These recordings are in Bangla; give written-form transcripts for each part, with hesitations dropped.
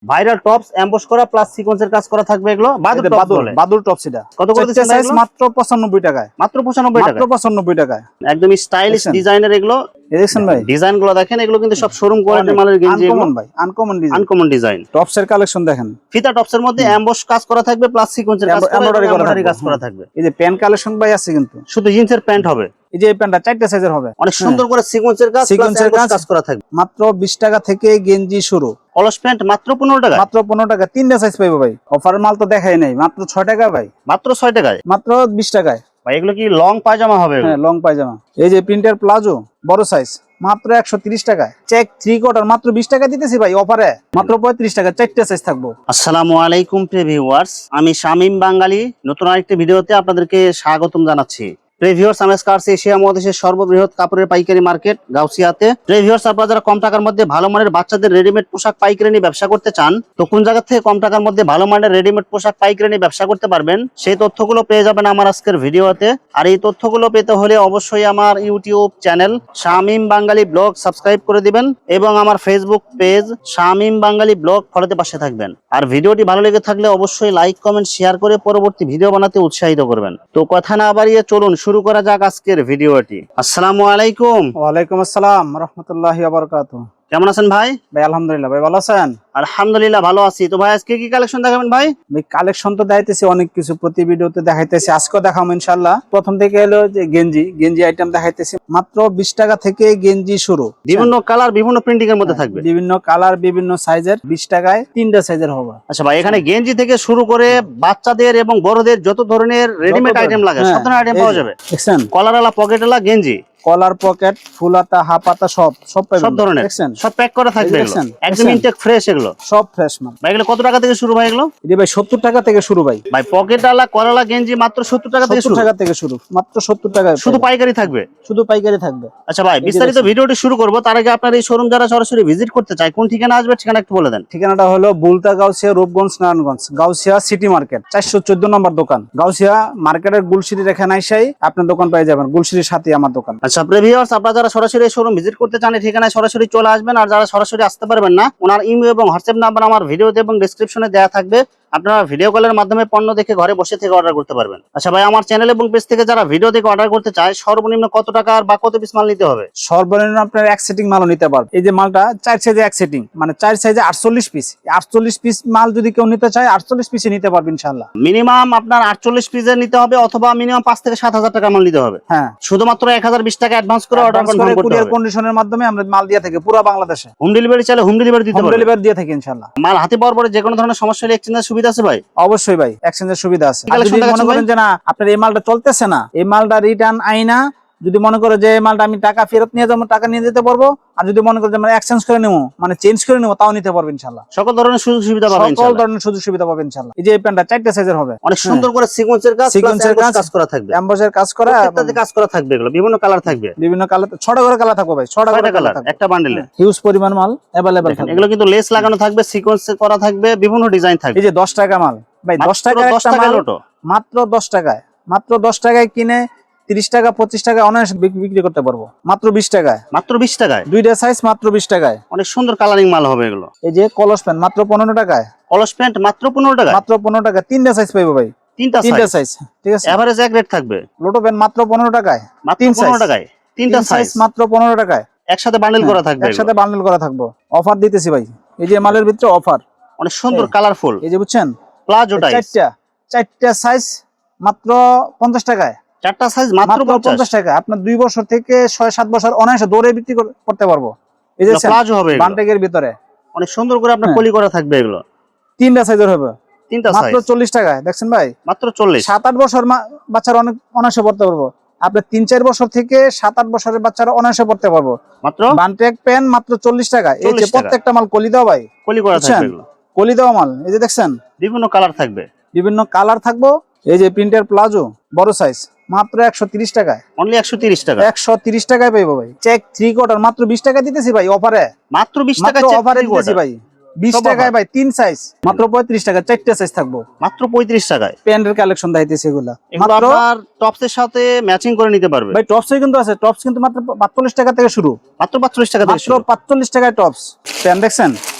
ভাইরাল টপস এমবস করা প্লাস সিকোয়েন্সের কাজ করা থাকবে এগুলো বাদুর টপস এটা কত করে দিচ্ছেন সাইজ মাত্র 95 টাকায়। মাত্র 95 টাকা। মাত্র 95 টাকায় একদম স্টাইলিশ ডিজাইনের এগুলো দেখছেন ভাই। ডিজাইন গুলো দেখেন, এগুলো কিন্তু সব শোরুম কোয়ালিটির মালের গেঞ্জি, আনকমন ভাই, uncommon design, uncommon design. Tops এর কালেকশন দেখেন, ফিতা টপস এর মধ্যে এমবস কাজ করা থাকবে প্লাস সিকোয়েন্সের কাজ করা, এমব্রয়ডারি কাজ করা থাকবে। এই যে প্যান্ট কালেকশন ভাই আছে কিন্তু শুধু জিন্সের প্যান্ট হবে। এই যে এই প্যান্টটা 4টা সাইজের হবে, অনেক সুন্দর করে সিকোয়েন্সের কাজ কাজ করা থাকবে। মাত্র 20 টাকা থেকে গেঞ্জি শুরু। কলস প্যান্ট মাত্র 15 টাকা। মাত্র 15 টাকা, 3টা সাইজ পাইবো ভাই। অফারের মাল তো দেখাই নাই, মাত্র 6 টাকা ভাই। মাত্র 6 টাকায়, মাত্র 20 টাকায় ভাই। এগুলো কি লং পায়জামা হবে? হ্যাঁ, লং পায়জামা। এই যে প্রিন্টার প্লাজো বড় সাইজ মাত্র 130 টাকায়। চেক 3 কোয়ার্টার মাত্র 20 টাকা দিতেছি ভাই অফারে, মাত্র 35 টাকা, 4টা সাইজ থাকবো। আসসালামু আলাইকুম প্রিয় ভিউয়ার্স, আমি শামীম বাঙালি নতুন আরেকটি ভিডিওতে আপনাদেরকে স্বাগতম জানাচ্ছি। প্রিভিউয়ার্স, আমি আজকে আসছি এশিয়া মহাদেশের সর্ববৃহৎ কাপড়ের পাইকারি মার্কেট গাউসিয়াতে। প্রিভিউয়ার্স, আপনারা যারা কম টাকার মধ্যে ভালো মানের বাচ্চাদের রেডিমেড পোশাক পাইকারি নিয়ে ব্যবসা করতে চান, তো কোন জায়গা থেকে কম টাকার মধ্যে ভালো মানের রেডিমেড পোশাক পাইকারি নিয়ে ব্যবসা করতে পারবেন, সেই তথ্যগুলো পেয়ে যাবেন আমার আজকের ভিডিওতে। আর এই তথ্যগুলো পেতে হলে অবশ্যই আমার ইউটিউব চ্যানেল শামীম বাঙালি ব্লগ সাবস্ক্রাইব করে দিবেন এবং আমার ফেসবুক পেজ শামীম বাঙালি ব্লগ ফলোতে পাশে থাকবেন। আর ভিডিওটি ভালো লেগে থাকলে অবশ্যই লাইক কমেন্ট শেয়ার করে পরবর্তী ভিডিও বানাতে উৎসাহিত করবেন। তো কথা না বাড়িয়ে চলুন শুরু করা যাক আজকের ভিডিওটি। আসসালামু আলাইকুম। ওয়ালাইকুম আসসালাম রাহমাতুল্লাহি ওয়া বারাকাতুহু। কেমন আছেন ভাই? ভাই আলহামদুলিল্লাহ। ভাই ভালো আছেন? আলহামদুলিল্লাহ ভালো আছি। তো ভাই আজকে কি কালেকশন দেখাবেন ভাই? ভাই কালেকশন তো দেখাইতেছি অনেক কিছু, প্রতি ভিডিওতে দেখাইতেছি, আজকেও দেখাবো ইনশাআল্লাহ। প্রথম থেকে হলো যে গেঞ্জি আইটেম দেখাইতেছি। মাত্র 20 টাকা থেকে গেঞ্জি শুরু, বিভিন্ন কালার বিভিন্ন প্রিন্টিং এর মধ্যে থাকবে, বিভিন্ন কালার বিভিন্ন সাইজের। 20 টাকায় 3টা সাইজের হবে। আচ্ছা ভাই, এখানে গেঞ্জি থেকে শুরু করে বাচ্চাদের এবং বড়দের যত ধরনের রেডিমেড আইটেম লাগে সব ধরনের আইটেম পাওয়া যাবে। দেখছেন, কলারওয়ালা পকেটওয়ালা গেঞ্জি, কলার পকেট, ফুল হাতা, হাফ হাতা, সব পাবেন, সব ধরনের দেখছেন, সব প্যাক করা থাকবে। দেখছেন, একদম ইনটেক ফ্রেশ, এগুলো সব ফ্রেশ মাল ভাই। এগুলো কত টাকা থেকে শুরু ভাই? এগুলো এই ভাই 70 টাকা থেকে শুরু ভাই। ভাই পকেটওয়ালা কলারওয়ালা গেঞ্জি মাত্র 70 টাকা থেকে 70 টাকা থেকে শুরু, মাত্র 70 টাকা। শুধু পাইকারি থাকবে, শুধু পাইকারি থাকবে। আচ্ছা ভাই, বিস্তারিত ভিডিওটি শুরু করব তার আগে আপনার এই শোরুম যারা সরাসরি ভিজিট করতে চায় কোন ঠিকানা আসবে, ঠিকানা একটু বলে দেন। ঠিকানাটা হলো বুলতা গাউসিয়া, রূপগঞ্জ, নারায়ণগঞ্জ। গাউসিয়া সিটি মার্কেট 414 নম্বর দোকান। গাউসিয়া মার্কেটের গুলশিরি এখানে আইসাই আপনার দোকান পেয়ে যাবেন, গুলশিরির সাথে আমার দোকান। আচ্ছা ভিউয়ার্স, আপনারা যারা সরাসরি এই শোরুম ভিজিট করতে চান এই ঠিকানায় সরাসরি চলে আসবেন। আর যারা সরাসরি আসতে পারবেন না, ওনার ইমেল এবং হোয়াটসঅ্যাপ নাম্বার আমার ভিডিওতে এবং ডেসক্রিপশনে দেওয়া থাকবে। আপনারা ভিডিও কলের মাধ্যমে পণ্য দেখে ঘরে বসে থেকে অর্ডার করতে পারবেন। আচ্ছা ভাই, আমার চ্যানেল এবং পেজ থেকে যারা ভিডিও দেখে অর্ডার করতে চায় সর্বনিম্ন কত টাকা আর বা কত পিস মাল নিতে হবে? সর্বনিম্ন আপনার এক সেটিং মালও নিতে পারবেন। এই যে মালটা 4 সাইজে এক সেটিং, মানে 4 সাইজে 48 পিস। 48 পিস মাল যদি কেউ নিতে চায় 48 পিসে নিতে পারবে ইনশাআল্লাহ। মিনিমাম আপনার 48 পিসের নিতে হবে অথবা মিনিমাম 5 থেকে 7,000 টাকা মাল নিতে হবে। হ্যাঁ, শুধুমাত্র 1020 টাকা অ্যাডভান্স করে অর্ডার কনফার্ম করতে হবে। কুরিয়ার কন্ডিশনের মাধ্যমে আমরা মাল দিয়ে থাকি পুরো বাংলাদেশে। হোম ডেলিভারি চাইলে হোম ডেলিভারি দিতে হোম পারবেন। ডেলিভারি দিয়ে থাকি ইনশাআল্লাহ। মাল হাতে পাওয়ার পরে যে কোনো ধরনের সমস্যা হলে এক্সচেঞ্জের সুবিধা আছে ভাই? অবশ্যই ভাই, এক্সচেঞ্জের সুবিধা আছে। তাহলে যদি মনে করেন যে না আপনার এই মালটা চলতেছে না, এই মালটা রিটার্ন আইনা যদি মনে করে যে এই মালটা আমি টাকা ফেরত নিয়ে যাবো, টাকা নিয়ে যেতে পারবো। আর যদি মনে করে যে আমরা এক্সচেঞ্জ করে নেবো, মানে চেঞ্জ করে নেবো, তাও নিতে পারবো ইনশাআল্লাহ। সকল ধরনের সুযোগ সুবিধা পাবেন সকল ইনশাআল্লাহ। ধরনের সুযোগ সুবিধা পাবেন ইনশাআল্লাহ। এই যে এই প্যান্টটা 4টা সাইজের হবে, অনেক সুন্দর করে সিকোয়েন্সের কাজ, সিকোয়েন্সের কাজ করা থাকবে, এমবসের কাজ করা, প্রত্যেকটাতে কাজ করা থাকবে। এগুলো বিভিন্ন কালার থাকবে, বিভিন্ন কালার, 6টা করে কালার থাকবে ভাই, 6টা করে কালার থাকবে একটা বান্ডেলে। হিউজ পরিমাণ মাল अवेलेबल থাকবে। এগুলো কিন্তু লেস লাগানো থাকবে, সিকোয়েন্স করা থাকবে, বিভিন্ন ডিজাইন থাকবে। এই যে 10 টাকা মাল ভাই, 10 টাকা একটা মাল, মাত্র 10 টাকায়, মাত্র 10 টাকায় কিনে 30 টাকা 25 টাকা অনায়াসে বিক্রি করতে পারবো। মাত্র 20 টাকায়, মাত্র 20 টাকায় 2টা সাইজ, মাত্র 20 টাকায়। অনেক সুন্দর কালারিং মাল হবে এগুলো। এই যে কলস প্যান্ট মাত্র 15 টাকায়, কলস প্যান্ট মাত্র 15 টাকা, মাত্র 15 টাকা, 3টা সাইজ পাইবো ভাই, তিনটা সাইজ, ঠিক আছে। এভারেজ এক রেট থাকবে। লোটো প্যান্ট মাত্র 15 টাকায়, মাত্র 15 টাকায় তিনটা সাইজ, মাত্র 15 টাকায়। একসাথে বান্ডেল করা থাকবে, একসাথে বান্ডেল করা থাকবে। অফার দিতেছি ভাই, এই যে মালের ভিতরে অফার, অনেক সুন্দর কালারফুল। এই যে বুঝছেন, প্লাজো টাইপ 4টা সাইজ মাত্র 50 টাকায়, 4টা সাইজ মাত্র 50 টাকা। আপনার 2 বছর থেকে 6-7 বছর অনায়াসে দৌড়ে বিক্রি করতে পারবো। এই যে প্লাজো হবে বান্টেকের ভিতরে অনেক সুন্দর করে আপনার পলি করা থাকবে। এগুলো 3টা সাইজের হবে, তিনটা মাত্র 40 টাকায়। দেখছেন ভাই, মাত্র 40। 7-8 বছর বাচ্চারা অনেক অনায়াসে পড়তে পারবো। আপনি 3-4 বছর থেকে 7-8 বছরের বাচ্চারা অনায়াসে পড়তে পারবো। মাত্র বান্টেক প্যান্ট মাত্র 40 টাকা। এই যে প্রত্যেকটা মাল কলি দাও ভাই, কলি করা থাকবে, এগুলো কলি দাও মাল। এই যে দেখছেন, বিভিন্ন কালার থাকবে, বিভিন্ন কালার থাকবো। এই যে প্রিন্টার প্লাজো বড় সাইজ মাত্র 130 টাকায়, অনলি 130 টাকা, 130 টাকায় পাইবো ভাই। চেক 3 কোয়ার্টার মাত্র 20 টাকা দিতেছি ভাই অফারে, মাত্র 20 টাকা অফারে দিতেছি ভাই। 20 টাকায় ভাই 3 সাইজ মাত্র 35 টাকা, 4টা সাইজ থাকবো, মাত্র 35 টাকায়। প্যান্টের কালেকশন দেখাইতেছি এগুলা, এগুলো আপনার টপসের সাথে ম্যাচিং করে নিতে পারবে ভাই। টপসই কিন্তু আছে, টপস কিন্তু মাত্র 45 টাকা থেকে শুরু, মাত্র 45 টাকা থেকে মাত্র 45 টাকায় টপস। প্যান্ট দেখছেন,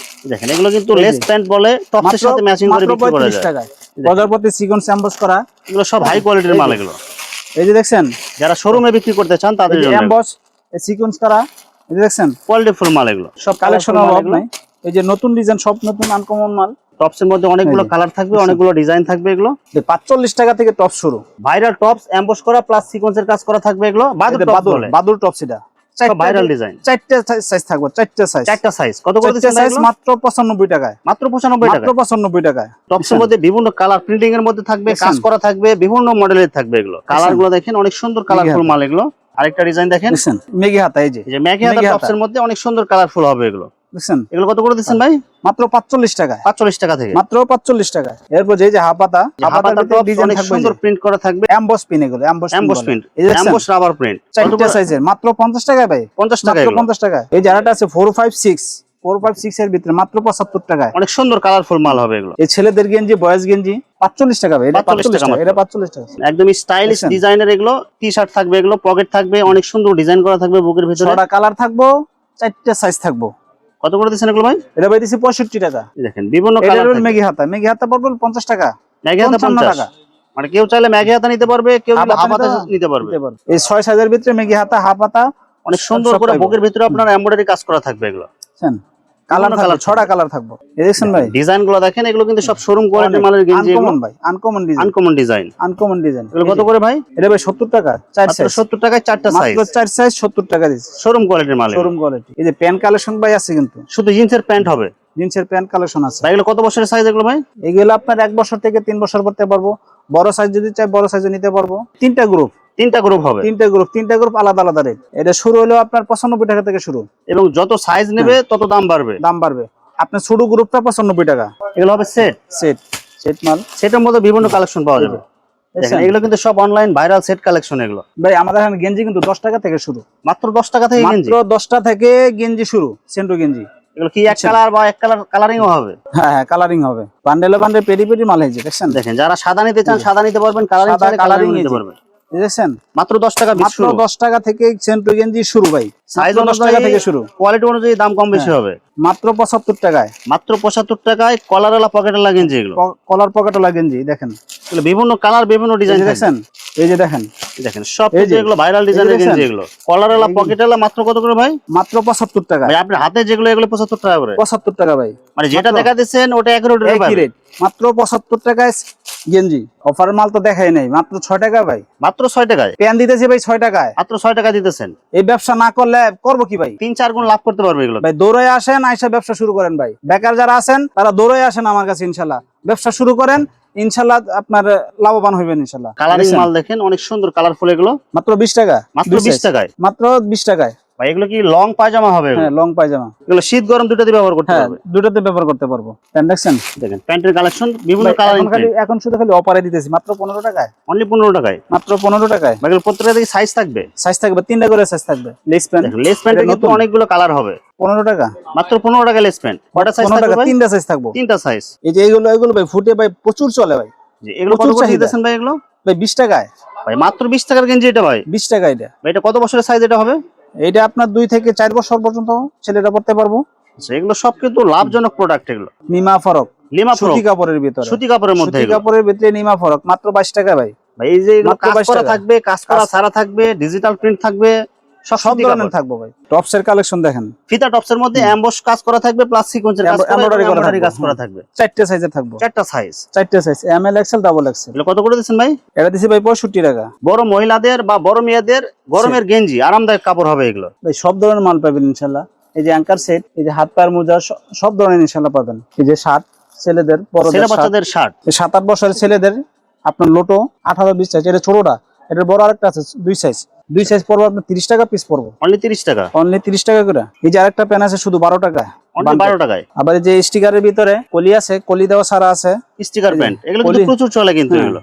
দেখেন এগুলো কিন্তু এই যে। লেস প্যান্ট বলে, টপসের সাথে ম্যাচিং করে মাত্র বিক্রি করা 35 যায়। টাকায় প্রজাপতি সিকোয়েন্স এমবস করা। এগুলো সব হাই কোয়ালিটির মাল এগুলো। এই যে দেখছেন, যারা শোরুমে বিক্রি করতে চান তাদের জন্য এমবস সিকোয়েন্স করা। এই যে দেখছেন কোয়ালিটি ফুল মাল এগুলো, সব কালেকশন কালেকশন অভাব নাই। এই যে নতুন ডিজাইন, সব নতুন আনকমন মাল। টপসের মধ্যে অনেকগুলো এই যে। কালার থাকবে, অনেকগুলো ডিজাইন থাকবে এগুলো। 45 টাকা থেকে টপ শুরু। ভাইরাল টপস এমবস করা প্লাস সিকোয়েন্সের কাজ করা থাকবে এগুলো। বাদুর টপস বলে, বাদুর টপস এটা সব ভাইরাল ডিজাইন। 4টা সাইজ থাকবে, 4টা সাইজ। 4টা সাইজ কত করে দিচ্ছেন সাইজ এগুলো? মাত্র 95 টাকায়। মাত্র 95 টাকা। মাত্র 95 টাকায়। টপসের মধ্যে বিভিন্ন কালার প্রিন্টিং এর মধ্যে থাকবে, কাজ করা থাকবে, বিভিন্ন মডেলের থাকবে এগুলো। কালার গুলো দেখেন অনেক সুন্দর কালারফুল মাল এগুলো। আরেকটা ডিজাইন দেখেন, দেখছেন মেগি হাতা। এই যে ম্যাগি হাতা টপসের মধ্যে অনেক সুন্দর কালারফুল হবে এগুলো। দেখছেন এগুলো কত করে দিচ্ছেন ভাই? মাত্র 45 টাকায়। 45 টাকা থেকে মাত্র 45 টাকায়। এরপর যে হাফাতা, হাফাতা টপস অনেক সুন্দর প্রিন্ট করা থাকবে, এমবস পিন এগুলো, emboss print, emboss rubber print. 4টা সাইজের মাত্র 50 টাকায় ভাই। 50 টাকা মাত্র 50 টাকায়। এই যারাটা আছে 456 এর ভিতরে মাত্র 75 টাকায়। অনেক সুন্দর কালারফুল মাল হবে এগুলো। এই ছেলেদের গেঞ্জি, বয়েজ গেঞ্জি 45 টাকা ভাই। এটা 45 টাকা, এটা 45 টাকা। একদম স্টাইলিশ ডিজাইনের এগুলো। টি শার্ট থাকবে এগুলো, পকেট থাকবে, অনেক সুন্দর ডিজাইন করা থাকবে বুকের ভিতরে। 6টা কালার থাকবো, 4টা সাইজ থাকবো। কত করে দিচ্ছেন এগুলো ভাই? এটা ভাই দিছি 65 টাকা। দেখেন বিভিন্ন এটা কালার হলো মেগি হাতা পড়বে 50 টাকা। ম্যাগি হাতা 55 50 টাকা। মানে কেউ চাইলে ম্যাগি হাতা নিতে পারবে, কেউ চাইলে হাফ হাতা নিতে পারবে। এই 6 সাইজের ভিতরে মেগি হাতা, হাফ হাতা অনেক সুন্দর করে বুকের ভিতরে আপনার এমব্রয়ডারি কাজ করা থাকবে এগুলো। বুঝছেন? কালার থাকবে, 6টা কালার থাকবে। এই দেখছেন ভাই ডিজাইন গুলো দেখেন, এগুলো কিন্তু সব শোরুম কোয়ালিটির মালের গেঞ্জি এগুলো। আনকমন ভাই, uncommon design, uncommon design, uncommon design. এগুলো কত করে ভাই? এটা ভাই 70 টাকা, 4 মাত্র সাইজ। 70 টাকায় 4টা সাইজ, মাত্র 4 সাইজ 70 টাকা দিছি। শোরুম কোয়ালিটির মাল, শোরুম কোয়ালিটি। এই যে প্যান্ট কালেকশন ভাই আছে কিন্তু, শুধু জিন্সের প্যান্ট হবে। জিন্সের প্যান্ট কালেকশন আছে ভাই এগুলো কত বছরের সাইজ এগুলো ভাই? এগুলো আপনার 1 বছর থেকে 3 বছর করতে পারবো। বড় সাইজ যদি চাই বড় সাইজে নিতে পারবো। 3টা গ্রুপ, 3টা গ্রুপ হবে। 3টা গ্রুপ আলাদা আলাদা রেট। এটা শুরু হলো আপনার 95 টাকা থেকে শুরু, এবং যত সাইজ নেবে তত দাম বাড়বে। দাম বাড়বে। আপনার ছোট গ্রুপটা 95 টাকা। এগুলো হবে সেট, সেট মাল। সেটের মধ্যে বিভিন্ন কালেকশন পাওয়া যাবে। দেখেন এগুলো কিন্তু সব অনলাইন ভাইরাল সেট কালেকশন এগুলো। ভাই আমাদের এখানে গেঞ্জি কিন্তু 10 টাকা থেকে শুরু। মাত্র 10 টাকা থেকে গেঞ্জি, মাত্র 10টা থেকে গেঞ্জি শুরু। সেন্টু গেঞ্জি এগুলো কি এক কালার বা এক কালার কালারিংও হবে? হ্যাঁ হ্যাঁ, কালারিং হবে। বান্ডেলে বান্ডেল পেরি পেরি মাল হয়েছে। দেখছেন, দেখেন যারা সাদা নিতে চান সাদা নিতে পারবেন, কালারিং চাইলে কালারিং নিতে পারবেন। দেখছেন মাত্র 10 টাকা পিস মাত্র শুরু। 10 টাকা থেকে সেন্টু গেঞ্জি শুরু ভাই। সাইজ 10 টাকা থেকে শুরু। কোয়ালিটি অনুযায়ী দাম কম বেশি হবে। মাত্র 75 টাকায়। মাত্র 75 টাকায় কলারওয়ালা পকেটওয়ালা গেঞ্জি এগুলো। কলার পকেটওয়ালা গেঞ্জি দেখেন, এগুলো বিভিন্ন কালার বিভিন্ন ডিজাইন দেখছেন। এই যে দেখেন, দেখেন সব কিছু এগুলো ভাইরাল ডিজাইনের গেঞ্জি এগুলো। কলারওয়ালা পকেটওয়ালা মাত্র কত করে ভাই? মাত্র 75 টাকা ভাই আপনার হাতে যেগুলো এগুলো 75 টাকা করে। 75 টাকা ভাই। মানে যেটা দেখা দিচ্ছেন ওটা একই রেট। মাত্র 75 টাকায় গেঞ্জি। অফারের মাল তো দেখাই নাই। মাত্র 6 টাকা ভাই। মাত্র 6 টাকায় প্যান দিতেছি ভাই 6 টাকায়। মাত্র 6 টাকা দিতেছেন। এই ব্যবসা না করলে করবো কি ভাই? 3-4 গুণ লাভ করতে পারবে এগুলো। ভাই দৌড়ে আসেন, আইসা ব্যবসা শুরু করেন ভাই। বেকার যারা আছেন তারা দৌড়ে আসেন আমার কাছে, ইনশাল্লাহ ব্যবসা শুরু করেন, ইনশাল্লাহ আপনার লাভবান হইবেন ইনশাল্লাহ। কালারিং মাল দেখেন অনেক সুন্দর কালারফুল এগুলো। মাত্র 20 টাকা। মাত্র 20 টাকায়। মাত্র 20 টাকায় ভাই এগুলো কি লং পায়জামা হবে? হ্যাঁ, লং পায়জামা। এগুলো শীত গরম দুটোতে ব্যবহার করতে হ্যাঁ, পারবে। দুটোতে ব্যবহার করতে পারবো। প্যান্ট দেখছেন, দেখেন প্যান্টের কালেকশন বিভিন্ন কালারিং। এখন শুধু খালি অফারে দিতেছি মাত্র 15 টাকায়। অনলি 15 টাকায়। মাত্র 15 টাকায়। ভাই এগুলো প্রত্যেকটা থেকে সাইজ থাকবে। সাইজ থাকবে 3টা করে সাইজ থাকবে। লেস প্যান্ট, দেখেন লেস প্যান্টের কিন্তু অনেকগুলো কালার হবে। 15 টাকা। মাত্র 15 টাকা লেস প্যান্ট। কয়টা সাইজ 15 থাকবে টাকা, ভাই? 3টা সাইজ থাকবে। 3টা সাইজ। এই যে এগুলো ভাই ফুটে ভাই প্রচুর চলে ভাই। জি এগুলো কত করে দিতেছেন ভাই এগুলো? ভাই 20 টাকায়। ভাই মাত্র 20 টাকার গেঞ্জি এটা ভাই। 20 টাকা এটা। ভাই এটা কত বছরের সাইজ এটা হবে? এটা আপনার 2 থেকে 4 বছর পর্যন্ত ছেলেরা পড়তে পারবো। আচ্ছা এগুলো সব কিন্তু লাভজনক প্রোডাক্ট এগুলো। নিমা ফরক, লিমা ফরক, সুতি কাপড়ের ভিতরে। সুতি কাপড়ের মধ্যে সুতি এগুলো। কাপড়ের ভিতরে নিমা ফরক মাত্র 22 টাকা ভাই। ভাই এই যে এগুলো মাত্র কাজ 22 করা টাকা। থাকবে, কাজ করা ছাড়া থাকবে, ডিজিটাল প্রিন্ট থাকবে, সব সব সুতি ধরনের কাপড়। থাকবো ভাই। টপসের কালেকশন দেখেন, ফিতা টপসের মধ্যে এমবস কাজ করা থাকবে প্লাস সিকোয়েন্সের কাজ করা, এমব্রয়ডারি করা এমব্রয়ডারি কাজ থাকবে। করা থাকবে। 4টে সাইজে থাকবো। 4টা সাইজ। 4টে size, M L, XL, double XL. এগুলো কত করে দিচ্ছেন ভাই? এটা দিছি ভাই 65 টাকা। বড় মহিলাদের বা বড় মেয়েদের গরমের গেঞ্জি আরামদায়ক কাপড় হবে এগুলো। ভাই সব ধরনের মাল পাবেন ইনশাআল্লাহ। এই যে অ্যাঙ্কার সেট, এই যে হাত পায়ের মোজা, সব ধরনের ইনশাআল্লাহ পাবেন। এই যে শার্ট ছেলেদের, বড়দের ছেলে শার্ট, বাচ্চাদের শার্ট। 7-8 বছরের ছেলেদের আপনার লোটো 18-20 সাইজ। এটা ছোটটা, এটার বড় আরেকটা আছে 2 সাইজ। 2 সাইজ পড়বো আপনার 30 টাকা পিস পড়বো। অনলি 30 টাকা। অনলি 30 টাকা করে। এই যে আরেকটা প্যান আছে শুধু 12 টাকা। অনলি 12 টাকায়। আবার এই যে স্টিকারের ভিতরে কলি আছে, কলি দেওয়া সারা আছে। স্টিকার প্যান্ট এগুলো কিন্তু প্রচুর চলে কিন্তু এগুলো।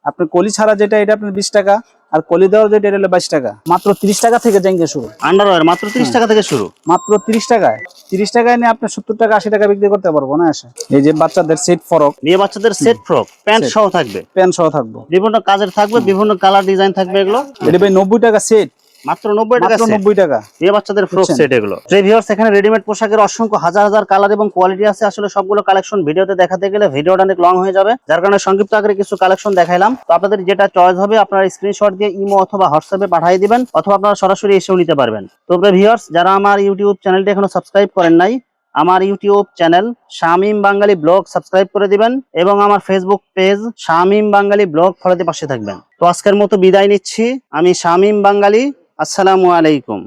আপনি কলি ছাড়া যেটা এটা আপনার 20 টাকা, আর কলি দেওয়া যেটা এটা হলো 22 টাকা। মাত্র 30 টাকা থেকে জাঙ্গে শুরু। আন্ডারওয়্যার মাত্র 30 টাকা থেকে শুরু। মাত্র 30 টাকায়। 30 টাকায় নিয়ে আপনি 70 টাকা 80 টাকা বিক্রি করতে পারবো না এসে। এই যে বাচ্চাদের সেট ফরক, মেয়ে বাচ্চাদের সেট ফ্রক প্যান্ট সহ থাকবে, প্যান্ট সহ থাকবো। বিভিন্ন কাজের থাকবে, বিভিন্ন কালার ডিজাইন থাকবে এগুলো। এটা ভাই 90 টাকা সেট। মাত্র 90 টাকা মাত্র set। 90 টাকা। মেয়ে বাচ্চাদের ফ্রক বুঝছেন? সেট এগুলো। ভিউয়ার্স এখানে রেডিমেড পোশাকের অসংখ্য হাজার হাজার কালার এবং কোয়ালিটি আছে। আসলে সবগুলো কালেকশন ভিডিওতে দেখাতে গেলে ভিডিওটা অনেক লং হয়ে যাবে, যার কারণে সংক্ষিপ্ত আকারে কিছু কালেকশন দেখাইলাম। তো আপনাদের যেটা চয়েস হবে আপনারা স্ক্রিনশট দিয়ে ইমো অথবা হোয়াটসঅ্যাপে পাঠিয়ে দিবেন, অথবা আপনারা সরাসরি এসেও নিতে পারবেন। তো ভিউয়ার্স যারা আমার ইউটিউব চ্যানেলটি এখনো সাবস্ক্রাইব করেন নাই, আমার ইউটিউব চ্যানেল শামীম বাঙালি ব্লগ সাবস্ক্রাইব করে দিবেন এবং আমার ফেসবুক পেজ শামীম বাঙালি ব্লগ ফলো দিয়ে পাশে থাকবেন। তো আজকের মতো বিদায় নিচ্ছি, আমি শামীম বাঙালি। আসসালামু আলাইকুম।